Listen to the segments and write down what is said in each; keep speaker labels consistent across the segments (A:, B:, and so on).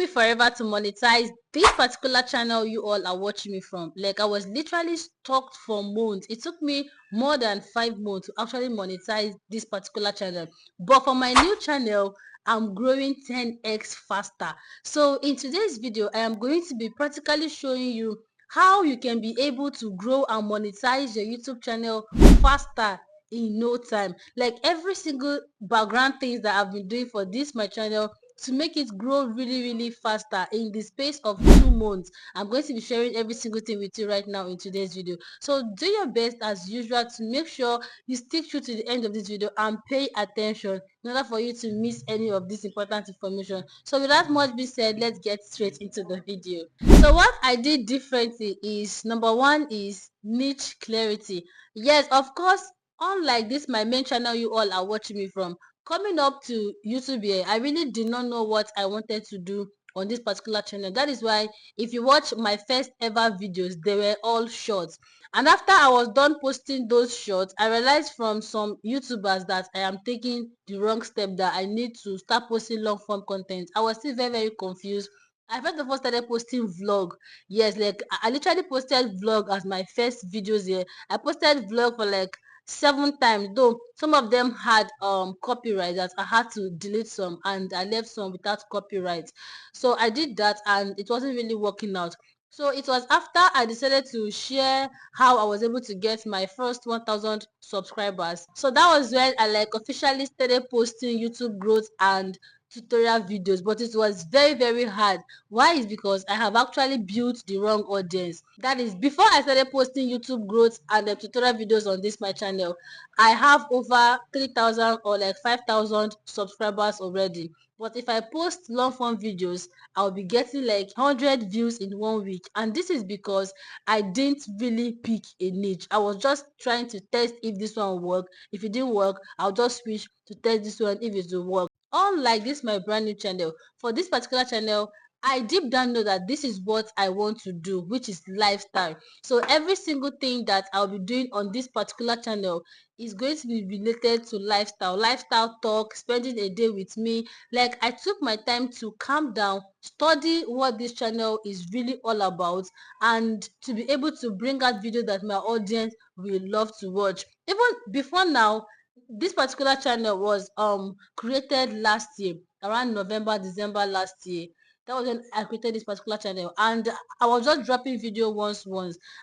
A: forever to monetize this particular channel you all are watching me from. Like, I was literally stuck for months. It took me more than 5 months to actually monetize this particular channel, but for my new channel I'm growing 10x faster. So in today's video I am going to be practically showing you how you can be able to grow and monetize your YouTube channel faster in no time. Like, every single background things that I've been doing for this my channel to make it grow really faster in the space of 2 months. I'm going to be sharing every single thing with you right now in today's video. So do your best as usual to make sure you stick through to the end of this video and pay attention in order for you to miss any of this important information. So without much being said, let's get straight into the video. So what I did differently is, number one is niche clarity. Yes, of course, unlike this my main channel you all are watching me from, coming up to YouTube here, I really did not know what I wanted to do on this particular channel. That is why if you watch my first ever videos, they were all shorts. And after I was done posting those shorts, I realized from some YouTubers that I am taking the wrong step, that I need to start posting long form content. I was still very confused. I first of all started posting vlog. Yes, like I literally posted vlog as my first videos here. I posted vlog for like 7 times, though some of them had copyright that I had to delete some, and I left some without copyright. So I did that and it wasn't really working out. So it was after I decided to share how I was able to get my first 1000 subscribers. So that was when I like officially started posting YouTube growth and tutorial videos, but it was very hard. Why? Is because I have actually built the wrong audience. That is, before I started posting YouTube growth and the tutorial videos on this my channel, I have over 3000 or like 5000 subscribers already. But if I post long form videos, I'll be getting like 100 views in 1 week, and this is because I didn't really pick a niche. I was just trying to test if this one will work. If it didn't work, I'll just switch to test this one if it will work. Unlike this my brand new channel, for this particular channel, I deep down know that this is what I want to do, which is lifestyle. So every single thing that I'll be doing on this particular channel is going to be related to lifestyle talk, spending a day with me. Like, I took my time to calm down, study what this channel is really all about, and to be able to bring out video that my audience will love to watch. Even before now, this particular channel was created last year, around November December last year. That was when I created this particular channel, and I was just dropping video once,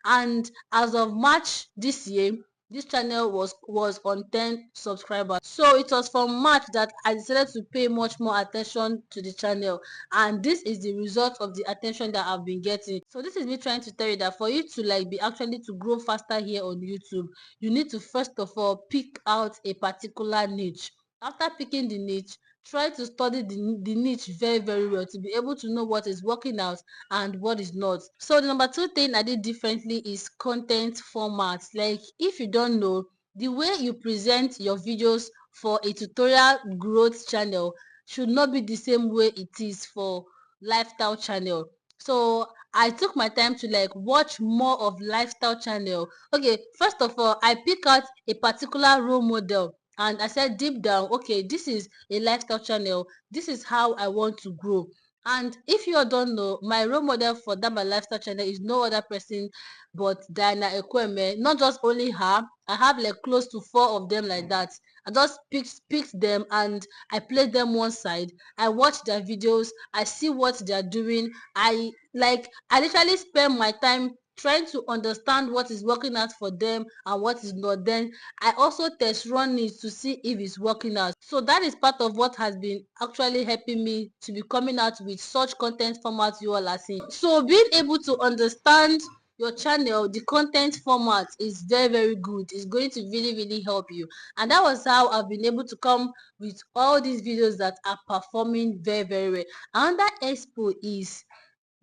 A: and as of March this year, this channel was on 10 subscribers. So it was from March that I decided to pay much more attention to the channel, and this is the result of the attention that I've been getting. So this is me trying to tell you that for you to like be actually to grow faster here on YouTube, you need to first of all pick out a particular niche. After picking the niche, try to study the niche very well to be able to know what is working out and what is not. So the number two thing I did differently is content formats. Like, if you don't know, the way you present your videos for a tutorial growth channel should not be the same way it is for lifestyle channel. So I took my time to like watch more of lifestyle channel. Okay, first of all, I pick out a particular role model, and I said deep down, okay, this is a lifestyle channel, this is how I want to grow. And if you all don't know, my role model for that my lifestyle channel is no other person but Diana Ekweme. Not just only her, I have like close to 4 of them like that. I just picked them and I play them one side. I watch their videos, I see what they're doing. I literally spend my time trying to understand what is working out for them and what is not. Then I also test run it to see if it's working out. So that is part of what has been actually helping me to be coming out with such content formats you all are seeing. So being able to understand your channel, the content format is very good. It's going to really help you, and that was how I've been able to come with all these videos that are performing very well. Another expo is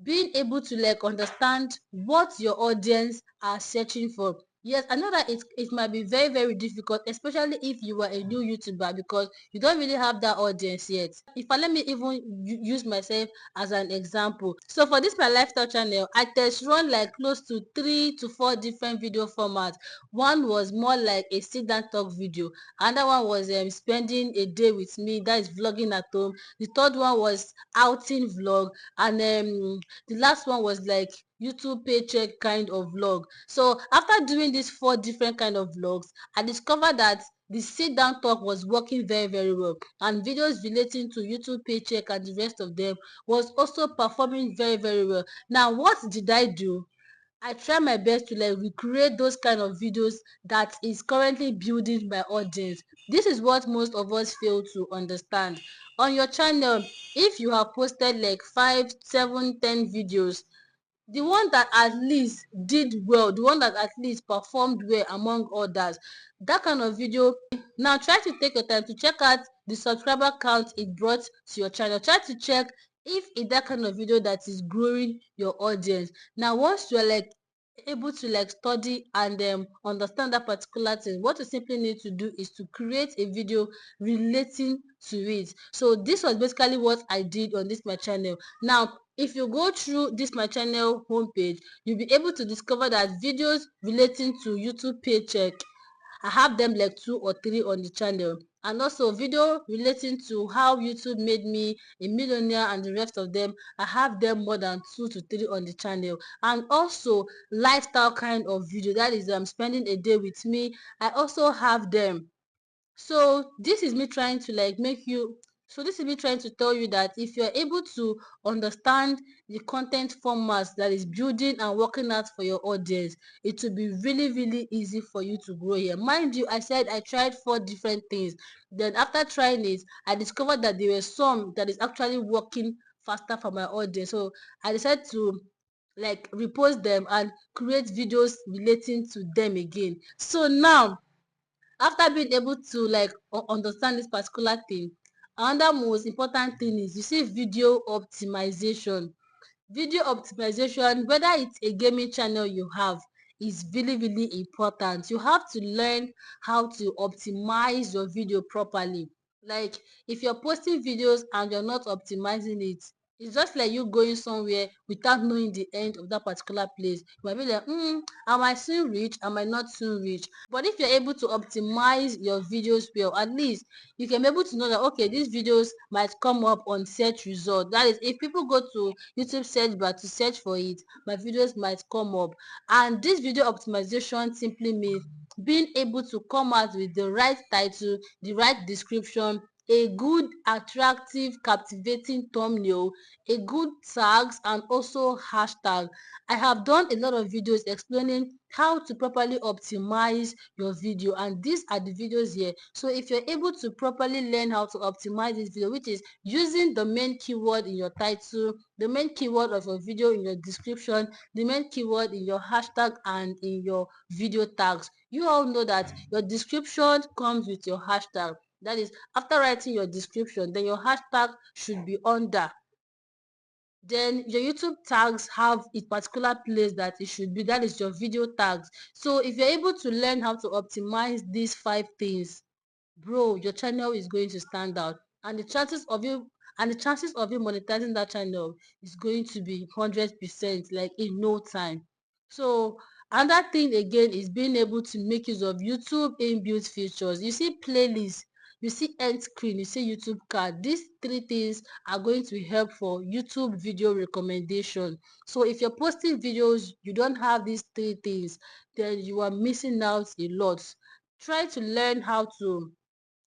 A: being able to like understand what your audience are searching for. Yes, I know that it might be very, very difficult, especially if you are a new YouTuber, because you don't really have that audience yet. If I let me even use myself as an example. So for this my lifestyle channel, I test run like close to 3 to 4 different video formats. One was more like a sit down talk video. Another one was spending a day with me, that is vlogging at home. The third one was outing vlog, and the last one was like YouTube paycheck kind of vlog. So after doing these 4 different kind of vlogs, I discovered that the sit down talk was working very, very well, and videos relating to YouTube paycheck and the rest of them was also performing very, very well. Now what did I do? I try my best to like recreate those kind of videos that is currently building my audience. This is what most of us fail to understand. On your channel, if you have posted like 5, 7, 10 videos, the one that at least did well, the one that at least performed well among others, that kind of video. Now try to take your time to check out the subscriber count it brought to your channel. Try to check if it's that kind of video that is growing your audience. Now once you're like able to like study and understand that particular thing, what you simply need to do is to create a video relating to it. So this was basically what I did on this my channel. Now if you go through this my channel homepage, you'll be able to discover that videos relating to YouTube paycheck, I have them like 2 or 3 on the channel, and also video relating to how YouTube made me a millionaire and the rest of them. I have them more than 2 to 3 on the channel, and also lifestyle kind of video, that is spending a day with me. I also have them. So this is me trying to like make you, so this is me trying to tell you that if you're able to understand the content formats that is building and working out for your audience, it will be really, really easy for you to grow here. Mind you, I said I tried 4 different things. Then after trying it, I discovered that there were some that is actually working faster for my audience. So I decided to like repost them and create videos relating to them again. So now, after being able to like understand this particular thing, another most important thing is, you see, video optimization. Video optimization, whether it's a gaming channel you have, is really, really important. You have to learn how to optimize your video properly. Like if you're posting videos and you're not optimizing it, it's just like you going somewhere without knowing the end of that particular place. You might be like, am I soon reach, am I not soon reach? But if you're able to optimize your videos well, at least you can be able to know that, okay, these videos might come up on search result. That is, if people go to YouTube search bar to search for it, my videos might come up. And this video optimization simply means being able to come out with the right title, the right description, a good, attractive, captivating thumbnail, a good tags, and also hashtag. I have done a lot of videos explaining how to properly optimize your video, and these are the videos here. So if you're able to properly learn how to optimize this video, which is using the main keyword in your title, the main keyword of your video in your description, the main keyword in your hashtag and in your video tags. You all know that your description comes with your hashtag. That is, after writing your description, then your hashtag should be under. Then your YouTube tags have a particular place that it should be, that is your video tags. So if you're able to learn how to optimize these 5 things, bro, your channel is going to stand out, and the chances of you monetizing that channel is going to be 100%, like in no time. So another thing again is being able to make use of YouTube inbuilt features. You see playlists, you see end screen, you see YouTube card. These 3 things are going to help for YouTube video recommendation. So if you're posting videos, you don't have these 3 things, then you are missing out a lot. Try to learn how to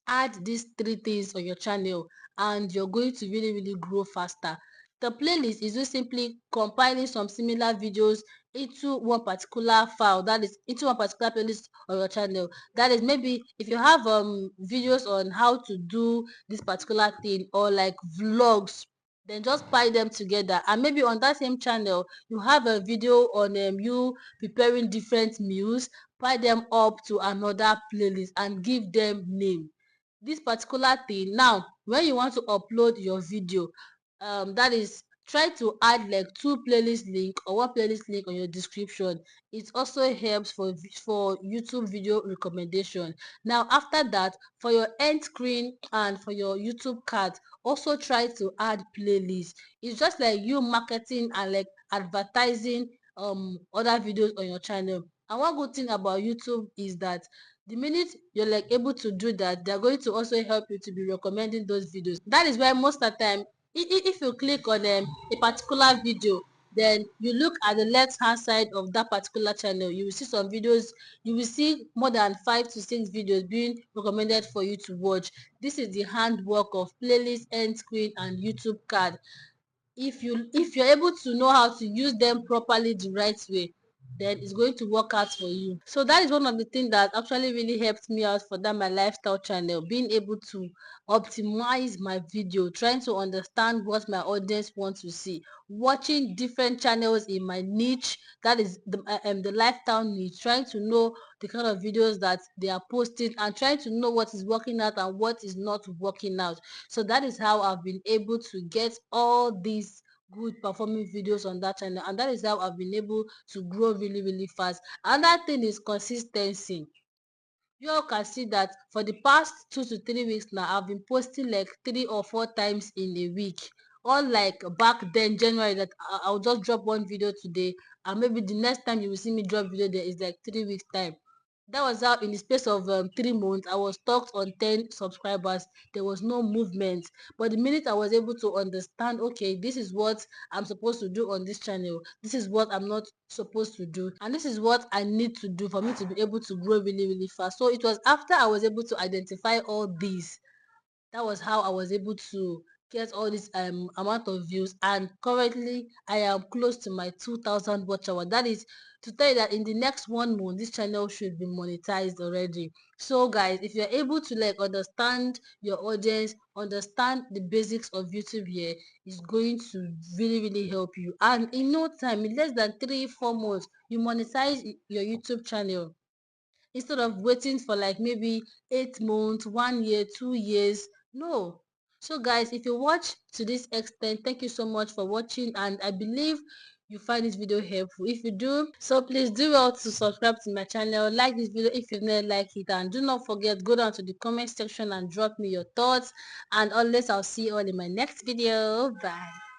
A: add these 3 things on your channel, and you're going to really, really grow faster. The playlist is just simply compiling some similar videos into one particular file, that is into one particular playlist on your channel. That is, maybe if you have videos on how to do this particular thing, or like vlogs, then just pile them together. And maybe on that same channel you have a video on you preparing different meals, pile them up to another playlist and give them name. This particular thing, now when you want to upload your video, that is try to add like 2 playlist link or 1 playlist link on your description. It also helps for YouTube video recommendation. Now after that, for your end screen and for your YouTube card, also try to add playlist. It's just like you marketing and like advertising other videos on your channel. And one good thing about YouTube is that the minute you're like able to do that, they're going to also help you to be recommending those videos. That is why most of the time, if you click on a particular video, then you look at the left hand side of that particular channel, you will see some videos. You will see more than 5 to 6 videos being recommended for you to watch. This is the handwork of playlist, end screen, and YouTube card. If you're able to know how to use them properly the right way, then it's going to work out for you. So that is one of the things that actually really helped me out for that my lifestyle channel, being able to optimize my video, trying to understand what my audience wants to see, watching different channels in my niche, that is the lifestyle niche, trying to know the kind of videos that they are posting and trying to know what is working out and what is not working out. So that is how I've been able to get all these good performing videos on that channel, and that is how I've been able to grow really fast. Another thing is consistency. You all can see that for the past 2 to 3 weeks now, I've been posting like 3 or 4 times in a week. Unlike back then, January, that I'll just drop one video today, and maybe the next time you will see me drop video there is like 3 weeks time. That was how in the space of 3 months I was stuck on 10 subscribers. There was no movement. But the minute I was able to understand, okay, this is what I'm supposed to do on this channel, this is what I'm not supposed to do, and this is what I need to do for me to be able to grow really fast. So it was after I was able to identify all these, that was how I was able to get all this amount of views, and currently I am close to my 2,000 watch hour. That is to tell you that in the next 1 month this channel should be monetized already. So guys, if you're able to like understand your audience, understand the basics of YouTube here, is going to really help you, and in no time, in less than 3 4 months, you monetize your YouTube channel instead of waiting for like maybe 8 months, 1 year, 2 years. No. So guys, if you watch to this extent, thank you so much for watching, and I believe you find this video helpful. If you do, so please do well to subscribe to my channel, like this video if you've never liked it, and do not forget, go down to the comment section and drop me your thoughts. And unless, I'll see you all in my next video. Bye.